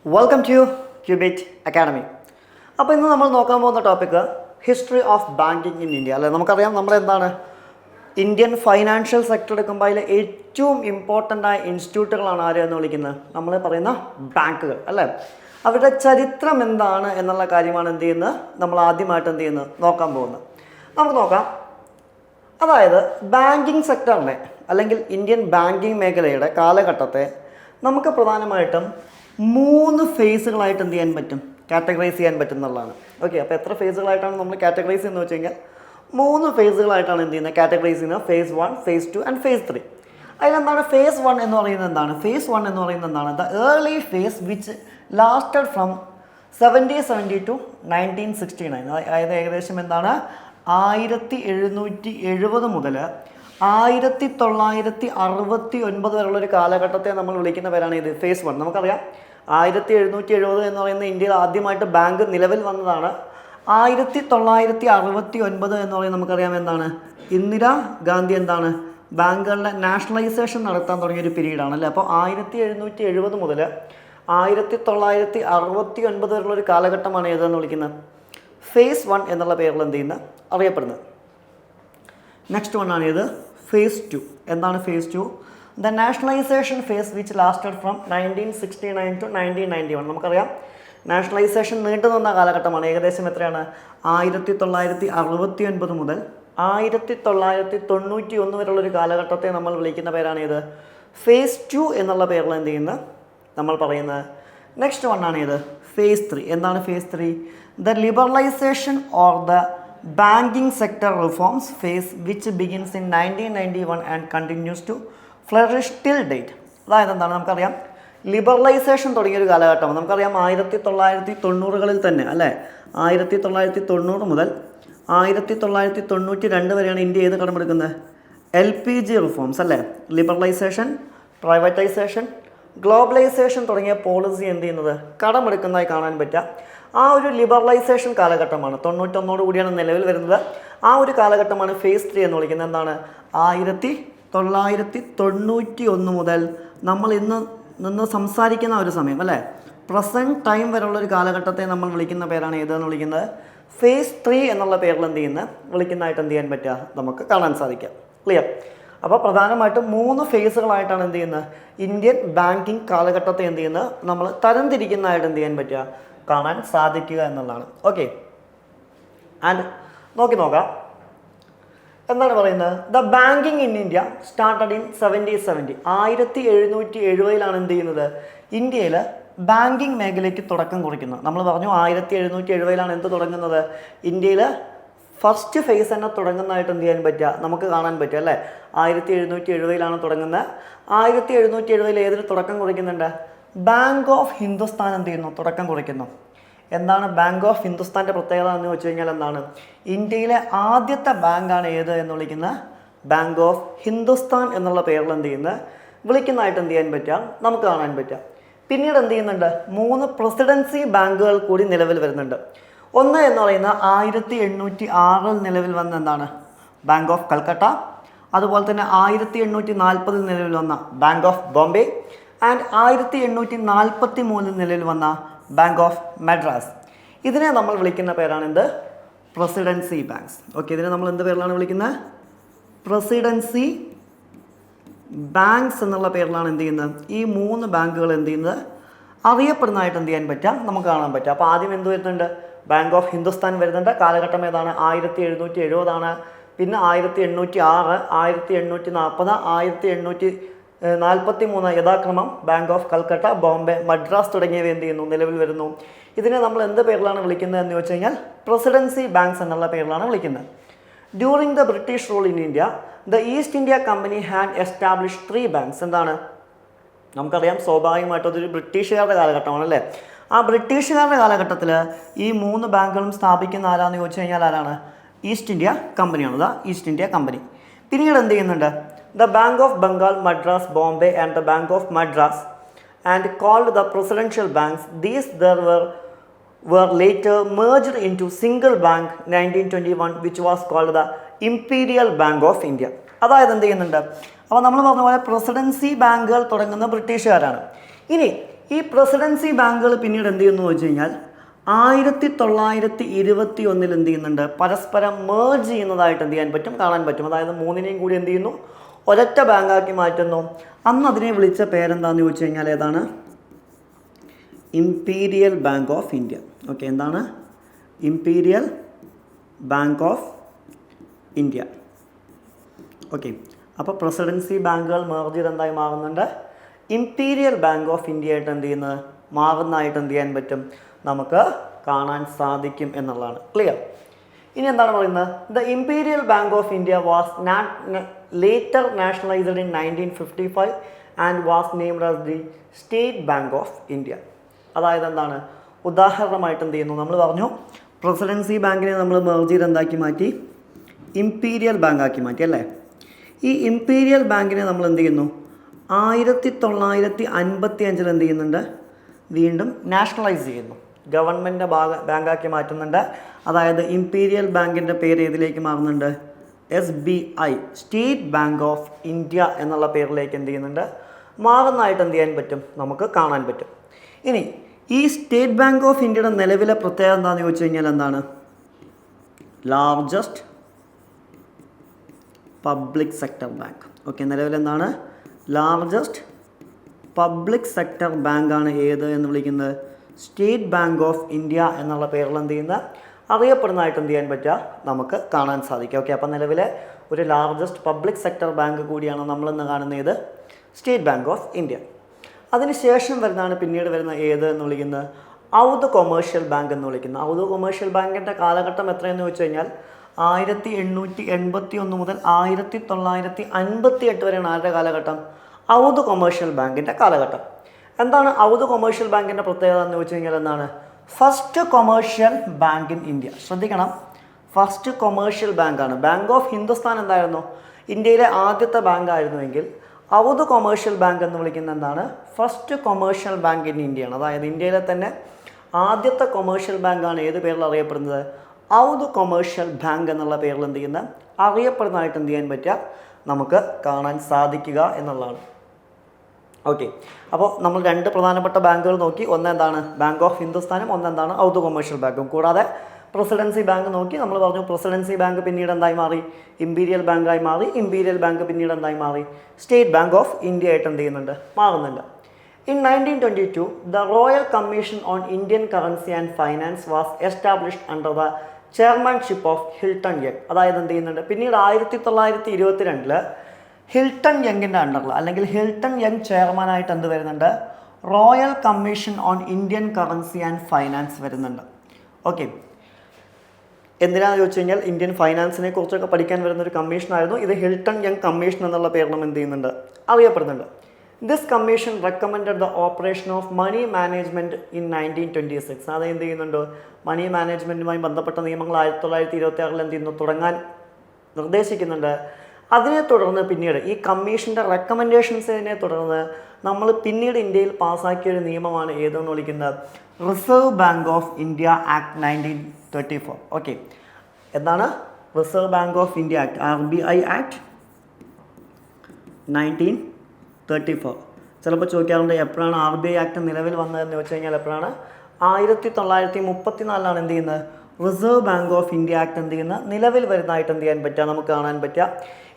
Welcome to Qubit Academy. അപ്പോൾ ഇന്ന് നമ്മൾ നോക്കാൻ പോകുന്ന topic history of banking in India അല്ലേ. നമുക്കറിയാം നമ്മളെന്താണ് ഇന്ത്യൻ ഫൈനാൻഷ്യൽ സെക്ടർ എടുക്കുമ്പോൾ അതിൽ ഏറ്റവും ഇമ്പോർട്ടൻ്റ് ആയ ഇൻസ്റ്റിറ്റ്യൂട്ടുകളാണ് ആര് എന്ന് വിളിക്കുന്നത്, നമ്മൾ പറയുന്ന ബാങ്കുകൾ അല്ലേ. അവരുടെ ചരിത്രം എന്താണ് എന്നുള്ള കാര്യമാണ് എന്ത് ചെയ്യുന്നത്, നമ്മൾ ആദ്യമായിട്ട് എന്ത് ചെയ്യുന്നത് നോക്കാൻ പോകുന്നത്. നമുക്ക് നോക്കാം. അതായത് ബാങ്കിങ് സെക്ടറിനെ അല്ലെങ്കിൽ ഇന്ത്യൻ ബാങ്കിങ് മേഖലയുടെ കാലഘട്ടത്തെ നമുക്ക് പ്രധാനമായിട്ടും 3 ഫേസുകളായിട്ട് എന്ത് ചെയ്യാൻ പറ്റും, കാറ്റഗറൈസ് ചെയ്യാൻ പറ്റും എന്നുള്ളതാണ്. ഓക്കെ, അപ്പോൾ എത്ര ഫേസുകളായിട്ടാണ് നമ്മൾ കാറ്റഗറൈസ് ചെയ്യുന്നത് വെച്ച് കഴിഞ്ഞാൽ 3 ഫേസുകളായിട്ടാണ് എന്ത് ചെയ്യുന്നത്, കാറ്റഗറൈസ് ചെയ്യുന്നത്. Phase 1, phase 2 and phase 3. അതിലെന്താണ് ഫേസ് 1 എന്ന് പറയുന്നത് എന്താണ്? ഫേസ് 1 എന്ന് പറയുന്നത് എന്താണ്? The early phase which lasted from 1770 to 1969. അതായത് ഏകദേശം എന്താണ് 1770 മുതൽ 1969 വരെയുള്ളൊരു കാലഘട്ടത്തെ നമ്മൾ വിളിക്കുന്ന പേരാണ് ഇത് ഫേസ് 1. നമുക്കറിയാം 1770 എന്ന് പറയുന്ന ഇന്ത്യയിൽ ആദ്യമായിട്ട് ബാങ്ക് നിലവിൽ വന്നതാണ്. 1969 എന്ന് പറയുന്നത് നമുക്കറിയാം എന്താണ്, ഇന്ദിരാ ഗാന്ധി എന്താണ് ബാങ്കുകളുടെ നാഷണലൈസേഷൻ നടത്താൻ തുടങ്ങിയൊരു പീരീഡാണ് അല്ലേ. അപ്പോൾ 1770 മുതൽ 1969 വരെയുള്ളൊരു കാലഘട്ടമാണ് ഏതെന്ന് വിളിക്കുന്നത് ഫേസ് 1 എന്നുള്ള പേരിൽ എന്ത് ചെയ്യുന്നത് അറിയപ്പെടുന്നത്. നെക്സ്റ്റ് വൺ ആണ് ഇത് ഫേസ് 2. എന്താണ് phase 2? The nationalisation phase which lasted from 1969 to 1991. നമുക്കറിയാം നാഷണലൈസേഷൻ നീണ്ടു നിന്ന കാലഘട്ടമാണ്. ഏകദേശം എത്രയാണ് 1969 മുതൽ 1991 വരെയുള്ളൊരു കാലഘട്ടത്തെ നമ്മൾ വിളിക്കുന്ന പേരാണ് ഇത് ഫേസ് 2 എന്നുള്ള പേരിൽ എന്ത് ചെയ്യുന്നത് നമ്മൾ പറയുന്നത്. നെക്സ്റ്റ് വൺ ആണ് ഇത് ഫേസ് 3. എന്താണ് phase 3? The liberalisation or the banking sector reforms phase which begins in 1991 and continues to flourish till date. അതായത് എന്താണ്, നമുക്കറിയാം ലിബറലൈസേഷൻ തുടങ്ങിയൊരു കാലഘട്ടമാണ്. നമുക്കറിയാം 1990-കളിൽ തന്നെ അല്ലേ, 1990 മുതൽ 1992 വരെയാണ് ഇന്ത്യ ഏത് കടമെടുക്കുന്നത്, LPG റിഫോംസ് അല്ലേ. ലിബറലൈസേഷൻ, പ്രൈവറ്റൈസേഷൻ, ഗ്ലോബലൈസേഷൻ തുടങ്ങിയ പോളിസി എന്ത് ചെയ്യുന്നത് കടമെടുക്കുന്നതായി കാണാൻ പറ്റുക. ആ ഒരു ലിബറലൈസേഷൻ കാലഘട്ടമാണ് 91 കൂടിയാണ് നിലവിൽ വരുന്നത്. ആ ഒരു കാലഘട്ടമാണ് ഫേസ് 3 എന്ന് വിളിക്കുന്നത്. എന്താണ് 1991 മുതൽ നമ്മൾ ഇന്ന് നിന്ന് സംസാരിക്കുന്ന ഒരു സമയം അല്ലേ, പ്രസൻറ്റ് ടൈം വരെയുള്ളൊരു കാലഘട്ടത്തെ നമ്മൾ വിളിക്കുന്ന പേരാണ് ഏതെന്ന് വിളിക്കുന്നത് ഫേസ് 3 എന്നുള്ള പേരിൽ എന്ത് ചെയ്യുന്നത് വിളിക്കുന്നതായിട്ട് എന്ത് ചെയ്യാൻ പറ്റുക നമുക്ക് കാണാൻ സാധിക്കുക. ക്ലിയർ? അപ്പോൾ പ്രധാനമായിട്ടും 3 ഫേസുകളായിട്ടാണ് എന്ത് ചെയ്യുന്നത് ഇന്ത്യൻ ബാങ്കിങ് കാലഘട്ടത്തെ എന്ത് ചെയ്യുന്നത് നമ്മൾ തരംതിരിക്കുന്നതായിട്ട് എന്ത് ചെയ്യാൻ പറ്റുക കാണാൻ സാധിക്കുക എന്നുള്ളതാണ്. ഓക്കെ, ആൻഡ് നോക്കാം എന്താണ് പറയുന്നത്. The banking in India started in 1770. 1770 എന്ത് ചെയ്യുന്നത് ഇന്ത്യയിൽ ബാങ്കിങ് മേഖലയ്ക്ക് തുടക്കം കുറിക്കുന്നത്. നമ്മൾ പറഞ്ഞു 1770 എന്ത് തുടങ്ങുന്നത്, ഇന്ത്യയിൽ ഫസ്റ്റ് ഫേസ് തന്നെ തുടങ്ങുന്നതായിട്ട് എന്ത് ചെയ്യാൻ പറ്റുക നമുക്ക് കാണാൻ പറ്റുക അല്ലേ. 1770 തുടങ്ങുന്നത്. 1770 ഏതിന് തുടക്കം കുറിക്കുന്നുണ്ട്, ബാങ്ക് ഓഫ് ഹിന്ദുസ്ഥാൻ എന്ത് ചെയ്യുന്നു തുടക്കം കുറിക്കുന്നു. എന്താണ് ബാങ്ക് ഓഫ് ഹിന്ദുസ്ഥാൻ്റെ പ്രത്യേകത എന്ന് വെച്ച് കഴിഞ്ഞാൽ എന്താണ്, ഇന്ത്യയിലെ ആദ്യത്തെ ബാങ്കാണ് ഏത് എന്ന് വിളിക്കുന്ന ബാങ്ക് ഓഫ് ഹിന്ദുസ്ഥാൻ എന്നുള്ള പേരിൽ എന്ത് ചെയ്യുന്നത് വിളിക്കുന്നതായിട്ട് എന്ത് ചെയ്യാൻ പറ്റുക നമുക്ക് കാണാൻ പറ്റുക. പിന്നീട് എന്ത് ചെയ്യുന്നുണ്ട്, 3 പ്രസിഡൻസി ബാങ്കുകൾ കൂടി നിലവിൽ വരുന്നുണ്ട്. ഒന്ന് എന്ന് പറയുന്ന 1806 നിലവിൽ വന്ന എന്താണ് ബാങ്ക് ഓഫ് കൽക്കട്ട. അതുപോലെ തന്നെ 1840 നിലവിൽ വന്ന ബാങ്ക് ഓഫ് ബോംബെ ആൻഡ് 1843 നിലവിൽ വന്ന ബാങ്ക് ഓഫ് മദ്രാസ്. ഇതിനെ നമ്മൾ വിളിക്കുന്ന പേരാണ് എന്ത്, പ്രസിഡൻസി ബാങ്ക്സ്. ഓക്കെ, ഇതിനെ നമ്മൾ എന്ത് പേരിലാണ് വിളിക്കുന്നത്, പ്രസിഡൻസി ബാങ്ക്സ് എന്നുള്ള പേരിലാണ് എന്ത് ചെയ്യുന്നത് ഈ 3 ബാങ്കുകൾ എന്ത് ചെയ്യുന്നത് അറിയപ്പെടുന്നതായിട്ട് എന്ത് ചെയ്യാൻ പറ്റുക നമുക്ക് കാണാൻ പറ്റുക. അപ്പോൾ ആദ്യം എന്ത് വരുന്നുണ്ട്, ബാങ്ക് ഓഫ് ഹിന്ദുസ്ഥാൻ വരുന്നുണ്ട്. കാലഘട്ടം ഏതാണ് 1770. പിന്നെ 1806, 1840, 1843 യഥാക്രമം ബാങ്ക് ഓഫ് കൽക്കട്ട, ബോംബെ, മദ്രാസ് തുടങ്ങിയവ എന്ത് ചെയ്യുന്നു നിലവിൽ വരുന്നു. ഇതിനെ നമ്മൾ എന്ത് പേരിലാണ് വിളിക്കുന്നത് എന്ന് വെച്ച് കഴിഞ്ഞാൽ പ്രസിഡൻസി ബാങ്ക്സ് എന്നുള്ള പേരിലാണ് വിളിക്കുന്നത്. During the British rule in India the east India company had establish 3 banks. എന്താണ് നമുക്കറിയാം സ്വാഭാവികമായിട്ടും അതൊരു ബ്രിട്ടീഷുകാരുടെ കാലഘട്ടമാണ് അല്ലേ. ആ ബ്രിട്ടീഷുകാരുടെ കാലഘട്ടത്തിൽ ഈ 3 ബാങ്കുകളും സ്ഥാപിക്കുന്ന ആരാന്ന് ചോദിച്ചു കഴിഞ്ഞാൽ ആരാണ്, ഈസ്റ്റ് ഇന്ത്യ കമ്പനിയാണ്. East India company. പിന്നീട് എന്ത് ചെയ്യുന്നുണ്ട്, the bank of Bengal, Madras, Bombay and the bank of Madras and called the presidential banks. These were later merged into single bank 1921 which was called the Imperial Bank of India. അതായത് എന്ത് ചെയ്യുന്നുണ്ട്, അപ്പോൾ നമ്മൾ പറഞ്ഞ പോലെ പ്രസിഡൻസി ബാങ്കുകൾ തുടങ്ങുന്ന ബ്രിട്ടീഷുകാരാണ്. ഇനി ഈ പ്രസിഡൻസി ബാങ്കുകൾ പിന്നീട് എന്ത് ചെയ്യുന്നു വെച്ച് കഴിഞ്ഞാൽ 1921 എന്ത് ചെയ്യുന്നുണ്ട്, പരസ്പരം മേർജ് ചെയ്യുന്നതായിട്ട് എന്ത് ചെയ്യാൻ പറ്റും, കാണാൻ പറ്റും. അതായത് മൂന്നിനെയും കൂടി എന്ത് ചെയ്യുന്നു, ഒരൊറ്റ ബാങ്കാക്കി മാറ്റുന്നു. അന്ന് അതിനെ വിളിച്ച പേരെന്താണെന്ന് ചോദിച്ചു കഴിഞ്ഞാൽ ഏതാണ്, Imperial Bank of India. Okay, എന്താണ്, Imperial Bank of India. Okay, അപ്പോൾ പ്രസിഡൻസി ബാങ്കുകൾ മേർജ് ചെയ്ത് എന്തായി മാറുന്നുണ്ട്, ഇംപീരിയൽ ബാങ്ക് ഓഫ് ഇന്ത്യ ആയിട്ട് എന്ത് ചെയ്യുന്നത്, മാറുന്നതായിട്ട് എന്ത് ചെയ്യാൻ പറ്റും, നമുക്ക് കാണാൻ സാധിക്കും എന്നുള്ളതാണ്. ക്ലിയർ? ഇനി എന്താണ് പറയുന്നത്, the imperial Bank of India was later nationalised in 1955 and was named as the state Bank of India. അതായത് എന്താണ്, ഉദാഹരണമായിട്ട് എന്ത് ചെയ്യുന്നു, നമ്മൾ പറഞ്ഞു പ്രസിഡൻസി ബാങ്കിനെ നമ്മൾ മേർജ് ചെയ്ത് എന്താക്കി മാറ്റി, ഇംപീരിയൽ ബാങ്കാക്കി മാറ്റി അല്ലേ. ഈ ഇംപീരിയൽ ബാങ്കിനെ നമ്മൾ എന്ത് ചെയ്യുന്നു, 1955 എന്ത് ചെയ്യുന്നുണ്ട്, വീണ്ടും നാഷണലൈസ് ചെയ്യുന്നു, ഗവൺമെൻറ് ബാങ്കാക്കി മാറ്റുന്നുണ്ട്. അതായത് ഇംപീരിയൽ ബാങ്കിൻ്റെ പേര് ഏതിലേക്ക് മാറുന്നുണ്ട്, SBI, state Bank of India എന്നുള്ള പേരിലേക്ക് എന്ത് ചെയ്യുന്നുണ്ട്, മാറുന്നതായിട്ട് എന്ത് ചെയ്യാൻ പറ്റും, നമുക്ക് കാണാൻ പറ്റും. ഇനി ഈ സ്റ്റേറ്റ് ബാങ്ക് ഓഫ് ഇന്ത്യയുടെ നിലവിലെ പ്രത്യേകത എന്താണെന്ന് ചോദിച്ചു കഴിഞ്ഞാൽ എന്താണ്, largest public sector bank. Okay, നിലവിലെന്താണ്, ലാർജസ്റ്റ് പബ്ലിക് സെക്ടർ ബാങ്കാണ് ഏത് എന്ന് വിളിക്കുന്നത്, സ്റ്റേറ്റ് ബാങ്ക് ഓഫ് ഇന്ത്യ എന്നുള്ള പേരിൽ എന്ത് ചെയ്യുന്ന അറിയപ്പെടുന്നതായിട്ട് എന്ത് ചെയ്യാൻ പറ്റുക, നമുക്ക് കാണാൻ സാധിക്കും. ഓക്കെ, അപ്പോൾ നിലവിലെ ഒരു ലാർജസ്റ്റ് പബ്ലിക് സെക്ടർ ബാങ്ക് കൂടിയാണ് നമ്മളിന്ന് കാണുന്നത് സ്റ്റേറ്റ് ബാങ്ക് ഓഫ് ഇന്ത്യ. അതിനുശേഷം വരുന്നതാണ് പിന്നീട് വരുന്ന ഏത് എന്ന് വിളിക്കുന്നത്, ഔദ് കൊമേഴ്ഷ്യൽ ബാങ്ക് എന്ന് വിളിക്കുന്നത്. ഔദ് കൊമേഴ്ഷ്യൽ ബാങ്കിൻ്റെ കാലഘട്ടം എത്രയെന്ന് വെച്ച് കഴിഞ്ഞാൽ 1881 മുതൽ 1958 വരെയാണ് ആരുടെ കാലഘട്ടം, ഔദ് കൊമേഴ്ഷ്യൽ ബാങ്കിൻ്റെ കാലഘട്ടം. എന്താണ് ഔദ് കൊമേഴ്ഷ്യൽ ബാങ്കിൻ്റെ പ്രത്യേകത എന്ന് വെച്ച് കഴിഞ്ഞാൽ എന്താണ്, first commercial bank in India. ശ്രദ്ധിക്കണം, ഫസ്റ്റ് കൊമേഴ്ഷ്യൽ ബാങ്കാണ്. ബാങ്ക് ഓഫ് ഹിന്ദുസ്ഥാൻ എന്തായിരുന്നു, ഇന്ത്യയിലെ ആദ്യത്തെ ബാങ്ക് ആയിരുന്നുവെങ്കിൽ ഔദ് കൊമേഴ്ഷ്യൽ ബാങ്ക് എന്ന് വിളിക്കുന്നത് എന്താണ്, ഫസ്റ്റ് കൊമേഴ്ഷ്യൽ ബാങ്ക് ഇൻ ഇന്ത്യയാണ്. അതായത് ഇന്ത്യയിലെ തന്നെ ആദ്യത്തെ കൊമേഴ്ഷ്യൽ ബാങ്കാണ് ഏത് പേരിൽ അറിയപ്പെടുന്നത്, ഔദ് കൊമേഴ്ഷ്യൽ ബാങ്ക് എന്നുള്ള പേരിൽ എന്ത് ചെയ്യുന്ന അറിയപ്പെടുന്നതായിട്ട് എന്ത് ചെയ്യാൻ പറ്റുക, നമുക്ക് കാണാൻ സാധിക്കുക എന്നുള്ളതാണ്. ഓക്കെ, അപ്പോൾ നമ്മൾ രണ്ട് പ്രധാനപ്പെട്ട ബാങ്കുകൾ നോക്കി. ഒന്നെന്താണ് ബാങ്ക് ഓഫ് ഹിന്ദുസ്ഥാനും, ഒന്നെന്താണ് ഔദ് കൊമേഴ്ഷ്യൽ ബാങ്കും. കൂടാതെ പ്രസിഡൻസി ബാങ്ക് നോക്കി. നമ്മൾ പറഞ്ഞു പ്രസിഡൻസി ബാങ്ക് പിന്നീട് എന്തായി മാറി, ഇംപീരിയൽ ബാങ്കായി മാറി. ഇംപീരിയൽ ബാങ്ക് പിന്നീട് എന്തായി മാറി, സ്റ്റേറ്റ് ബാങ്ക് ഓഫ് ഇന്ത്യ ആയിട്ട് എന്ത് ചെയ്യുന്നുണ്ട്, മാറുന്നുണ്ട്. In 1922, the Royal Commission on Indian Currency and Finance was established under the chairmanship of Hilton Young. അതായത് എന്ത് ചെയ്യുന്നുണ്ട്, പിന്നീട് 1922 ഹിൽട്ടൺ യങ്ങിൻ്റെ അണ്ടറിൽ അല്ലെങ്കിൽ ഹിൽട്ടൺ യങ് ചെയർമാനായിട്ട് എന്ത് വരുന്നുണ്ട്, royal commission on Indian currency and finance വരുന്നുണ്ട്. ഓക്കെ, എന്തിനാണെന്ന് ചോദിച്ചു കഴിഞ്ഞാൽ ഇന്ത്യൻ ഫൈനാൻസിനെ കുറിച്ചൊക്കെ പഠിക്കാൻ വരുന്നൊരു കമ്മീഷനായിരുന്നു ഇത്. ഹിൽട്ടൺ യങ് കമ്മീഷൻ എന്നുള്ള പേരിലും എന്ത് ചെയ്യുന്നുണ്ട്, അറിയപ്പെടുന്നുണ്ട്. This commission recommended the operation of money management in 1926. അത് എന്ത് ചെയ്യുന്നുണ്ട്, മണി മാനേജ്മെൻറ്റുമായി ബന്ധപ്പെട്ട നിയമങ്ങൾ 1926 എന്ത് ചെയ്യുന്നു, തുടങ്ങാൻ നിർദ്ദേശിക്കുന്നുണ്ട്. അതിനെ തുടർന്ന് പിന്നീട് ഈ കമ്മീഷൻ്റെ റെക്കമെൻഡേഷൻസിനെ തുടർന്ന് നമ്മൾ പിന്നീട് ഇന്ത്യയിൽ പാസ്സാക്കിയൊരു നിയമമാണ് ഏതെന്ന് വിളിക്കുന്നത് Reserve Bank of India Act 1934. Okay, എന്താണ് Reserve Bank of India Act, RBI Act 1934. ചിലപ്പോൾ ചോദിക്കാറുണ്ട് എപ്പോഴാണ് RBI ആക്ട് നിലവിൽ വന്നതെന്ന് വെച്ച് കഴിഞ്ഞാൽ എപ്പോഴാണ്, 1934 എന്ത് ചെയ്യുന്നത്, reserve Bank of India act എന്ത് ചെയ്യുന്നത്, നിലവിൽ വരുന്നതായിട്ട് എന്ത് ചെയ്യാൻ പറ്റുക, നമുക്ക് കാണാൻ പറ്റുക.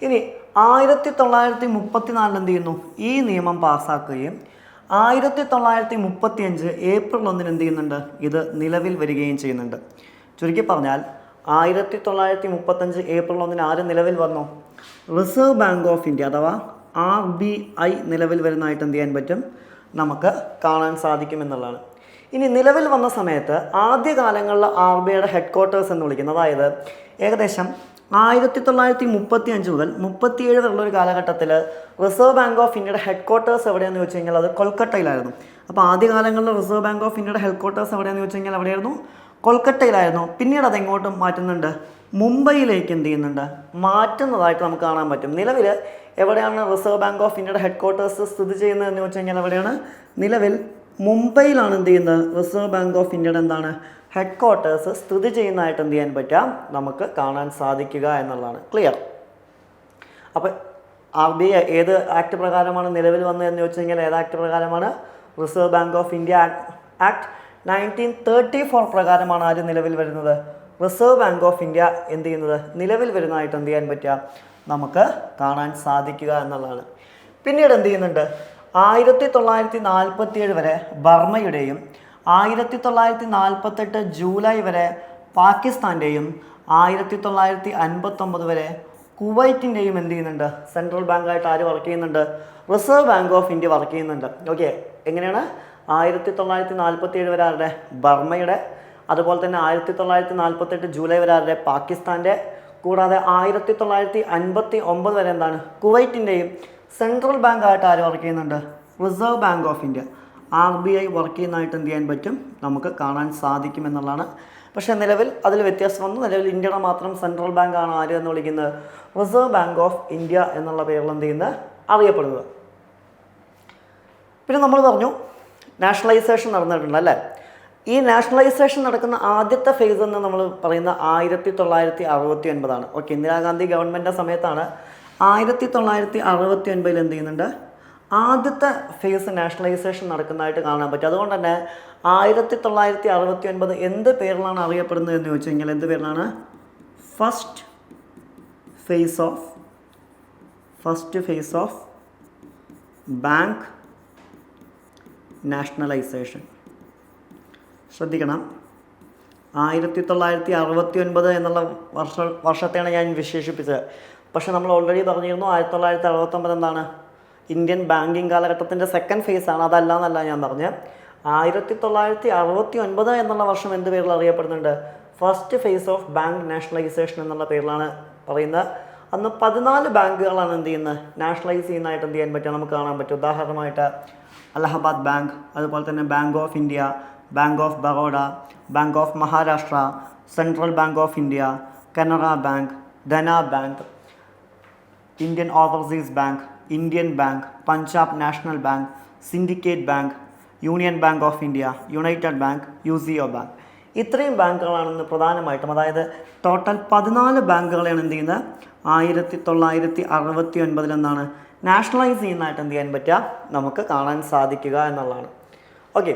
ഇനി 1934 എന്ത് ചെയ്യുന്നു, ഈ നിയമം പാസ്സാക്കുകയും 1935 ഏപ്രിൽ 1 എന്ത് ചെയ്യുന്നുണ്ട്, ഇത് നിലവിൽ വരികയും ചെയ്യുന്നുണ്ട്. ചുരുക്കി പറഞ്ഞാൽ 1935 ഏപ്രിൽ 1 ആര് നിലവിൽ വന്നു, റിസർവ് ബാങ്ക് ഓഫ് ഇന്ത്യ അഥവാ RBI നിലവിൽ വരുന്നതായിട്ട് എന്ത് ചെയ്യാൻ പറ്റും, നമുക്ക് കാണാൻ സാധിക്കുമെന്നുള്ളതാണ്. ഇനി നിലവിൽ വന്ന സമയത്ത് ആദ്യകാലങ്ങളിൽ RBIയുടെ ഹെഡ് ക്വാർട്ടേഴ്സ് എന്ന് വിളിക്കുന്നത്, അതായത് ഏകദേശം 1935 മുതൽ 37 വരെയുള്ള ഒരു കാലഘട്ടത്തിൽ റിസർവ് ബാങ്ക് ഓഫ് ഇന്ത്യയുടെ ഹെഡ് ക്വാർട്ടേഴ്സ് എവിടെയാണെന്ന് ചോദിച്ചു കഴിഞ്ഞാൽ അത് കൊൽക്കട്ടയിലായിരുന്നു. അപ്പോൾ ആദ്യകാലങ്ങളിൽ റിസർവ് ബാങ്ക് ഓഫ് ഇന്ത്യയുടെ ഹെഡ് ക്വാർട്ടേഴ്സ് എവിടെയാണെന്ന് ചോദിച്ചു കഴിഞ്ഞാൽ എവിടെയായിരുന്നു, കൊൽക്കട്ടയിലായിരുന്നു. പിന്നീട് അത് എങ്ങോട്ടും മാറ്റുന്നുണ്ട്, മുംബൈയിലേക്ക് എന്ത് ചെയ്യുന്നുണ്ട്, മാറ്റുന്നതായിട്ട് നമുക്ക് കാണാൻ പറ്റും. നിലവിൽ എവിടെയാണ് റിസർവ് ബാങ്ക് ഓഫ് ഇന്ത്യയുടെ ഹെഡ് ക്വാർട്ടേഴ്സ് സ്ഥിതി ചെയ്യുന്നത് എന്ന് വെച്ച് കഴിഞ്ഞാൽ എവിടെയാണ്, നിലവിൽ മുംബൈയിലാണ് എന്ത് ചെയ്യുന്നത്, റിസർവ് ബാങ്ക് ഓഫ് ഇന്ത്യയുടെ എന്താണ് ഹെഡ് ക്വാർട്ടേഴ്സ് സ്ഥിതി ചെയ്യുന്നതായിട്ട് എന്ത് ചെയ്യാൻ പറ്റാം, നമുക്ക് കാണാൻ സാധിക്കുക എന്നുള്ളതാണ്. ക്ലിയർ? അപ്പോൾ RBI ഏത് ആക്ട് പ്രകാരമാണ് നിലവിൽ വന്നതെന്ന് വെച്ച് കഴിഞ്ഞാൽ ഏത് ആക്ട് പ്രകാരമാണ്, reserve Bank of India Act 1934 പ്രകാരമാണ് ആര് നിലവിൽ വരുന്നത്? റിസർവ് ബാങ്ക് ഓഫ് ഇന്ത്യ എന്ത് ചെയ്യുന്നത്? നിലവിൽ വരുന്നതായിട്ട് എന്ത് ചെയ്യാൻ പറ്റുക? നമുക്ക് കാണാൻ സാധിക്കുക എന്നുള്ളതാണ്. പിന്നീട് എന്ത് ചെയ്യുന്നുണ്ട്? 1947 വരെ ബർമ്മയുടെയും 1948 ജൂലൈ വരെ പാകിസ്ഥാൻ്റെയും 1959 വരെ കുവൈറ്റിൻ്റെയും എന്ത് ചെയ്യുന്നുണ്ട്? സെൻട്രൽ ബാങ്കായിട്ട് ആര് വർക്ക് ചെയ്യുന്നുണ്ട്? Reserve Bank of India work ചെയ്യുന്നുണ്ട്. ഓക്കെ, എങ്ങനെയാണ്? 1947 വരെ ആരുടെ? ബർമ്മയുടെ. അതുപോലെ തന്നെ 1948 ജൂലൈ വരെ ആരുടെ? പാകിസ്ഥാൻ്റെ. കൂടാതെ 1959 വരെ എന്താണ്? കുവൈറ്റിൻ്റെയും. സെൻട്രൽ ബാങ്കായിട്ട് ആര് വർക്ക് ചെയ്യുന്നുണ്ട്? Reserve Bank of India, RBI work ചെയ്യുന്നതായിട്ട് എന്ത് ചെയ്യാൻ പറ്റും? നമുക്ക് കാണാൻ സാധിക്കും എന്നുള്ളതാണ്. പക്ഷേ നിലവിൽ അതിൽ വ്യത്യാസം വന്നു. നിലവിൽ ഇന്ത്യയുടെ മാത്രം സെൻട്രൽ ബാങ്കാണ് ആര് എന്ന് വിളിക്കുന്നത്? റിസർവ് ബാങ്ക് ഓഫ് ഇന്ത്യ എന്നുള്ള പേരിൽ എന്ത് ചെയ്യുന്നത്? അറിയപ്പെടുന്നത്. പിന്നെ നമ്മൾ പറഞ്ഞു നാഷണലൈസേഷൻ നടന്നിട്ടുണ്ട് അല്ലേ? ഈ നാഷണലൈസേഷൻ നടക്കുന്ന ആദ്യത്തെ ഫേസ് എന്ന് നമ്മൾ പറയുന്ന 1969 ഓക്കെ, ഇന്ദിരാഗാന്ധി ഗവൺമെൻറ്റിൻ്റെ സമയത്താണ് 1969 എന്ത് ചെയ്യുന്നുണ്ട്? ആദ്യത്തെ ഫേസ് നാഷണലൈസേഷൻ നടക്കുന്നതായിട്ട് കാണാൻ പറ്റും. അതുകൊണ്ട് തന്നെ 1969 എന്ത് പേരിലാണ് അറിയപ്പെടുന്നത് എന്ന് ചോദിച്ചു കഴിഞ്ഞാൽ എന്ത് പേരിലാണ്? First phase of bank nationalisation. ശ്രദ്ധിക്കണം, 1969 എന്നുള്ള വർഷത്തെയാണ് ഞാൻ വിശേഷിപ്പിച്ചത്. പക്ഷേ നമ്മൾ ഓൾറെഡി പറഞ്ഞിരുന്നു 1969 എന്താണ്? ഇന്ത്യൻ ബാങ്കിങ് കാലഘട്ടത്തിൻ്റെ സെക്കൻഡ് ഫേസാണ്. അതല്ല എന്നല്ല ഞാൻ പറഞ്ഞത്. 1969 എന്നുള്ള വർഷം എന്ത് പേരിൽ അറിയപ്പെടുന്നുണ്ട്? First phase of bank nationalisation എന്നുള്ള പേരിലാണ് പറയുന്നത്. അന്ന് 14 ബാങ്കുകളാണ് എന്ത് ചെയ്യുന്നത്? നാഷണലൈസ് ചെയ്യുന്നതായിട്ട് എന്ത് ചെയ്യാൻ പറ്റുക? നമുക്ക് കാണാൻ പറ്റും. ഉദാഹരണമായിട്ട് അലഹബാദ് ബാങ്ക്, അതുപോലെ തന്നെ Bank of India, Bank of Baroda, Bank of Maharashtra, Central Bank of India, Canara Bank, Dhana Bank, Indian Overseas Bank, Indian Bank, Punjab National Bank, Syndicate Bank, Union Bank of India, United Bank, UCO Bank. ഇത്രയും ബാങ്കുകളാണെന്ന് പ്രധാനമായിട്ടും, അതായത് total 14 ബാങ്കുകളെയാണ് എന്ത് ചെയ്യുന്നത്? 1969 എന്താണ്? Nationalise ചെയ്യുന്നതായിട്ട് എന്ത് ചെയ്യാൻ പറ്റുക? നമുക്ക് കാണാൻ സാധിക്കുക എന്നുള്ളതാണ്. ഓക്കെ,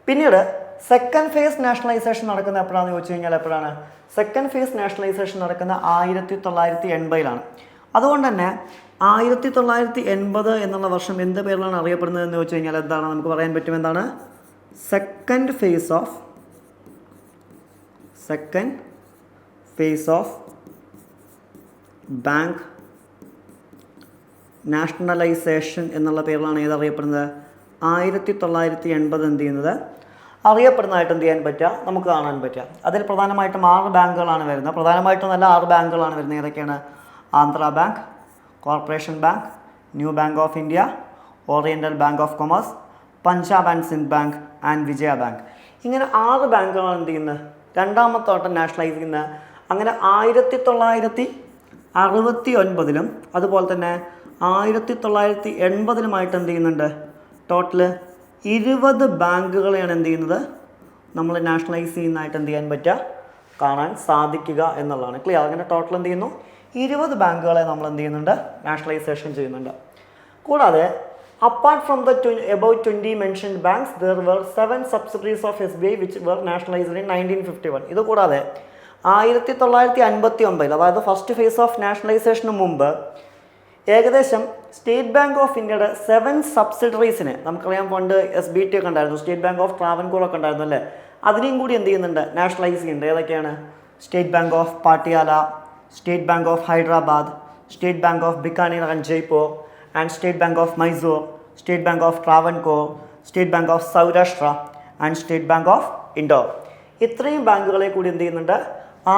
പിന്നീട് സെക്കൻഡ് ഫേസ് നാഷണലൈസേഷൻ നടക്കുന്ന എപ്പോഴാണെന്ന് ചോദിച്ചു കഴിഞ്ഞാൽ എപ്പോഴാണ്? സെക്കൻഡ് ഫേസ് നാഷണലൈസേഷൻ നടക്കുന്ന 1980 അതുകൊണ്ട് തന്നെ 1980 എന്നുള്ള വർഷം എന്ത് പേരിലാണ് അറിയപ്പെടുന്നത് എന്ന് ചോദിച്ചു കഴിഞ്ഞാൽ എന്താണ് നമുക്ക് പറയാൻ പറ്റും? എന്താണ്? Second phase of bank nationalisation എന്നുള്ള പേരിലാണ് ഏതറിയപ്പെടുന്നത്? 1980 എന്ത് ചെയ്യുന്നത്? അറിയപ്പെടുന്നതായിട്ട് എന്ത് ചെയ്യാൻ പറ്റുക? നമുക്ക് കാണാൻ പറ്റുക. അതിൽ പ്രധാനമായിട്ടും 6 ബാങ്കുകളാണ് വരുന്നത്. പ്രധാനമായിട്ടും നല്ല 6 ബാങ്കുകളാണ് വരുന്നത്. ഏതൊക്കെയാണ്? Andhra bank, corporation bank, new bank of India, oriental bank of commerce, Punjab and Sindh bank and Vijaya bank. ഇങ്ങനെ 6 ബാങ്കുകളാണ് എന്ത് ചെയ്യുന്നത്? രണ്ടാമത്തെ വട്ടം നാഷണലൈസ് ചെയ്യുന്നത്. അങ്ങനെ 1969 അതുപോലെ തന്നെ 1980 എന്ത് ചെയ്യുന്നുണ്ട്? ടോട്ടൽ 20 ബാങ്കുകളെയാണ് എന്ത് ചെയ്യുന്നത്? നമ്മൾ നാഷണലൈസ് ചെയ്യുന്നതായിട്ട് എന്ത് ചെയ്യാൻ പറ്റുക? കാണാൻ സാധിക്കുക എന്നുള്ളതാണ്. ക്ലിയർ? അങ്ങനെ ടോട്ടൽ എന്ത് ചെയ്യുന്നു? 20 ബാങ്കുകളെ നമ്മൾ എന്ത് ചെയ്യുന്നുണ്ട്? നാഷണലൈസേഷൻ ചെയ്യുന്നുണ്ട്. കൂടാതെ apart from the about 20 mentioned banks, there were 7 subsidiaries of SBI which were nationalized in 1951. ഇത് കൂടാതെ 1959 അതായത് ഫസ്റ്റ് ഫേസ് ഓഫ് നാഷണലൈസേഷന് മുമ്പ് ഏകദേശം സ്റ്റേറ്റ് ബാങ്ക് ഓഫ് ഇന്ത്യയുടെ 7 സബ്സിഡറീസിനെ, നമുക്കറിയാം പണ്ട് SBT ഒക്കെ ഉണ്ടായിരുന്നു, സ്റ്റേറ്റ് ബാങ്ക് ഓഫ് ട്രാവൻകൂർ ഒക്കെ ഉണ്ടായിരുന്നു അല്ലേ? അതിനെയും കൂടി എന്ത് ചെയ്യുന്നുണ്ട്? നാഷണലൈസ് ചെയ്യുന്നുണ്ട്. ഏതൊക്കെയാണ്? State Bank of Patiala, State Bank of Hyderabad, State Bank of Bikaner and Jaipur, and State Bank of Mysore, State Bank of Travancore, State Bank of Saurashtra and State Bank of Indore. ഇത്രയും ബാങ്കുകളെ കൂടി എന്ത് ചെയ്യുന്നുണ്ട്?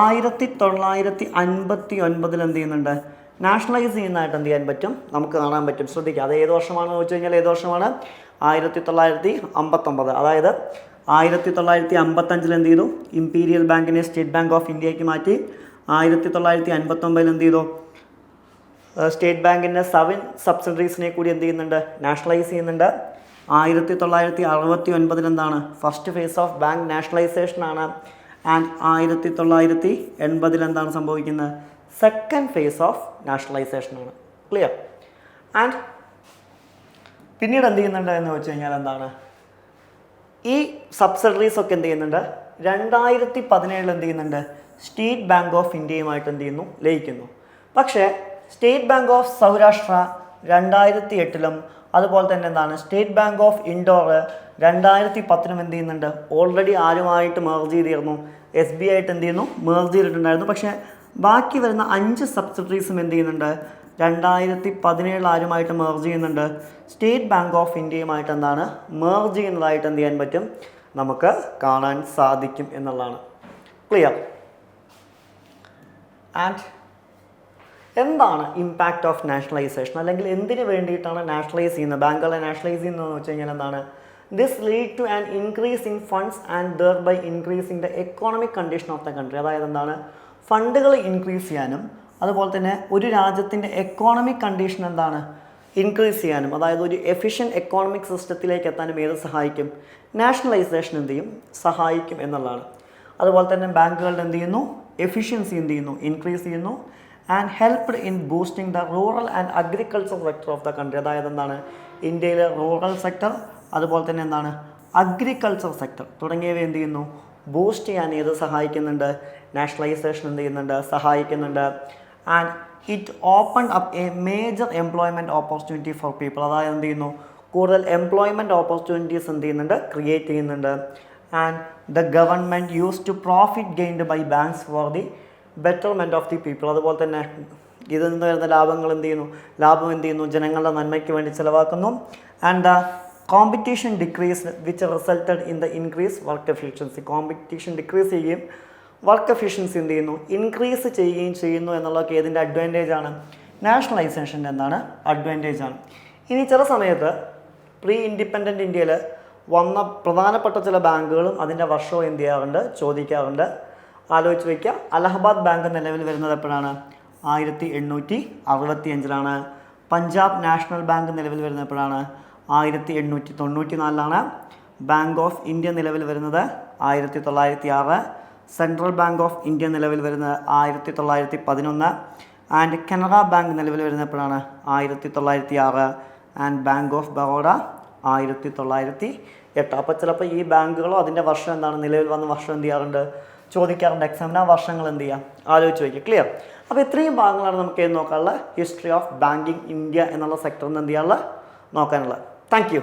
1959 എന്ത് ചെയ്യുന്നുണ്ട്? നാഷണലൈസ് ചെയ്യുന്നതായിട്ട് എന്ത് ചെയ്യാൻ പറ്റും? നമുക്ക് കാണാൻ പറ്റും. ശ്രദ്ധിക്കുക, അത് ഏത് വർഷമാണെന്ന് ചോദിച്ചു കഴിഞ്ഞാൽ ഏത് വർഷമാണ്? 1959. അതായത് 1955 എന്ത് ചെയ്തു? ഇമ്പീരിയൽ ബാങ്കിനെ സ്റ്റേറ്റ് ബാങ്ക് ഓഫ് ഇന്ത്യക്ക് മാറ്റി. 1959 എന്ത് ചെയ്തു? സ്റ്റേറ്റ് ബാങ്കിൻ്റെ 7 സബ്സിഡറീസിനെ കൂടി എന്ത് ചെയ്യുന്നുണ്ട്? നാഷണലൈസ് ചെയ്യുന്നുണ്ട്. 1969 എന്താണ്? First phase of bank nationalisation ആണ്. ആൻഡ് 1980 എന്താണ് സംഭവിക്കുന്നത്? സെക്കൻഡ് ഫേസ് ഓഫ് നാഷണലൈസേഷൻ ആണ്. ക്ലിയർ? ആൻഡ് പിന്നീട് എന്ത് ചെയ്യുന്നുണ്ട് എന്ന് വെച്ച് കഴിഞ്ഞാൽ എന്താണ്? ഈ സബ്സിഡറീസ് ഒക്കെ എന്ത് ചെയ്യുന്നുണ്ട് 2017 എന്ത് ചെയ്യുന്നുണ്ട് സ്റ്റേറ്റ് ബാങ്ക് ഓഫ് ഇന്ത്യയുമായിട്ട് എന്ത് ചെയ്യുന്നു ലയിക്കുന്നു. പക്ഷേ സ്റ്റേറ്റ് ബാങ്ക് ഓഫ് സൗരാഷ്ട്ര 2008 അതുപോലെ തന്നെ എന്താണ് സ്റ്റേറ്റ് ബാങ്ക് ഓഫ് ഇൻഡോർ 2010 എന്ത് ചെയ്യുന്നുണ്ട് ഓൾറെഡി ആരുമായിട്ട് മെർജ് ചെയ്തിരുന്നു SBI ആയിട്ട് എന്ത് ചെയ്യുന്നു മെർജ് ചെയ്തിട്ടുണ്ടായിരുന്നു. പക്ഷേ ബാക്കി വരുന്ന 5 സബ്സിഡറീസും എന്ത് ചെയ്യുന്നുണ്ട് 2017 ആരുമായിട്ട് മെർജ് ചെയ്യുന്നുണ്ട് സ്റ്റേറ്റ് ബാങ്ക് ഓഫ് ഇന്ത്യയുമായിട്ട് എന്താണ് മെർജ് ചെയ്യുന്നതായിട്ട് എന്ത് ചെയ്യാൻ പറ്റും നമുക്ക് കാണാൻ സാധിക്കും എന്നുള്ളതാണ്. ക്ലിയർ? ആൻഡ് എന്താണ് ഇമ്പാക്റ്റ് ഓഫ് നാഷണലൈസേഷൻ, അല്ലെങ്കിൽ എന്തിനു വേണ്ടിയിട്ടാണ് നാഷണലൈസ് ചെയ്യുന്നത്, ബാങ്കുകളെ നാഷണലൈസ് ചെയ്യുന്നതെന്ന് വെച്ച് കഴിഞ്ഞാൽ എന്താണ് this lead to an increase in funds and thereby increasing the economic condition of the country. അതായത് എന്താണ് ഫണ്ടുകൾ ഇൻക്രീസ് ചെയ്യാനും അതുപോലെ തന്നെ ഒരു രാജ്യത്തിൻ്റെ എക്കോണമിക് കണ്ടീഷൻ എന്താണ് ഇൻക്രീസ് ചെയ്യാനും, അതായത് ഒരു എഫിഷ്യൻറ്റ് എക്കോണമിക് സിസ്റ്റത്തിലേക്ക് എത്താനും ഏത് സഹായിക്കും നാഷണലൈസേഷൻ എന്ത് ചെയ്യും സഹായിക്കും എന്നുള്ളതാണ്. അതുപോലെ തന്നെ ബാങ്കുകളുടെ എന്ത് ചെയ്യുന്നു എഫിഷ്യൻസി എന്ത് ചെയ്യുന്നു ഇൻക്രീസ് ചെയ്യുന്നു and helped in boosting the rural and agriculture sector of the country. അതായത് എന്താണ് ഇന്ത്യയിലെ റൂറൽ സെക്ടർ അതുപോലെ തന്നെ എന്താണ് അഗ്രികൾച്ചർ സെക്ടർ തുടങ്ങിയവ എന്ത് ചെയ്യുന്നു ബൂസ്റ്റ് ചെയ്യാൻ ഏത് സഹായിക്കുന്നുണ്ട് നാഷണലൈസേഷൻ എന്ത് ചെയ്യുന്നുണ്ട് സഹായിക്കുന്നുണ്ട്. And it open up A major employment opportunity for people. അതായത് എന്ത് ചെയ്യുന്നു കൂടുതൽ എംപ്ലോയ്മെൻറ്റ് ഓപ്പർച്യൂണിറ്റീസ് എന്ത് ചെയ്യുന്നുണ്ട് ക്രിയേറ്റ് ചെയ്യുന്നുണ്ട്. And the government use to profit gained by banks for the betterment of the people. അതുപോലെ തന്നെ ഇതിൽ നിന്ന് വരുന്ന ലാഭങ്ങൾ എന്ത് ചെയ്യുന്നു ലാഭം എന്ത് ചെയ്യുന്നു ജനങ്ങളുടെ നന്മയ്ക്ക് വേണ്ടി ചിലവാക്കുന്നു. And the competition decrease which resulted in the increase work efficiency. Competition decrease ചെയ്യുകയും വർക്ക് എഫിഷ്യൻസി എന്ത് ചെയ്യുന്നു ഇൻക്രീസ് ചെയ്യുകയും ചെയ്യുന്നു എന്നുള്ളതൊക്കെ ഏതിൻ്റെ അഡ്വാൻറ്റേജ് ആണ് നാഷണലൈസേഷൻ്റെ എന്താണ് അഡ്വാൻറ്റേജ് ആണ്. ഇനി ചില സമയത്ത് പ്രീ ഇൻഡിപെൻഡൻറ്റ് ഇന്ത്യയിൽ വന്ന പ്രധാനപ്പെട്ട ചില ബാങ്കുകളും അതിൻ്റെ വർഷവും എന്ത് ചെയ്യാറുണ്ട് ചോദിക്കാറുണ്ട്. ആലോചിച്ച് വയ്ക്കുക. അലഹബാദ് ബാങ്ക് നിലവിൽ വരുന്നത് എപ്പോഴാണ് 1865. പഞ്ചാബ് നാഷണൽ ബാങ്ക് നിലവിൽ വരുന്നത് എപ്പോഴാണ് 1894. ബാങ്ക് ഓഫ് ഇന്ത്യ നിലവിൽ വരുന്നത് 1906. സെൻട്രൽ ബാങ്ക് ഓഫ് ഇന്ത്യ നിലവിൽ വരുന്നത് 1911. ആൻഡ് കനറ ബാങ്ക് നിലവിൽ വരുന്നത് എപ്പോഴാണ് 1906. And bank of Baroda 1908. അപ്പോൾ ചിലപ്പോൾ ഈ ബാങ്കുകളോ അതിൻ്റെ വർഷം എന്താണ് നിലവിൽ വന്ന വർഷം എന്ത് ചെയ്യാറുണ്ട് ചോദിക്കാറുണ്ട് എക്സാമിന്. ആ വർഷങ്ങൾ എന്ത് ചെയ്യുക ആലോചിച്ച് വയ്ക്കുക. ക്ലിയർ? അപ്പോൾ ഇത്രയും ഭാഗങ്ങളാണ് നമുക്ക് ഏത് നോക്കാനുള്ളത് ഹിസ്റ്ററി ഓഫ് ബാങ്കിങ് ഇന്ത്യ എന്നുള്ള സെക്ടറിൽ നിന്ന് എന്ത് ചെയ്യാനുള്ളത് നോക്കാനുള്ളത്. Thank you.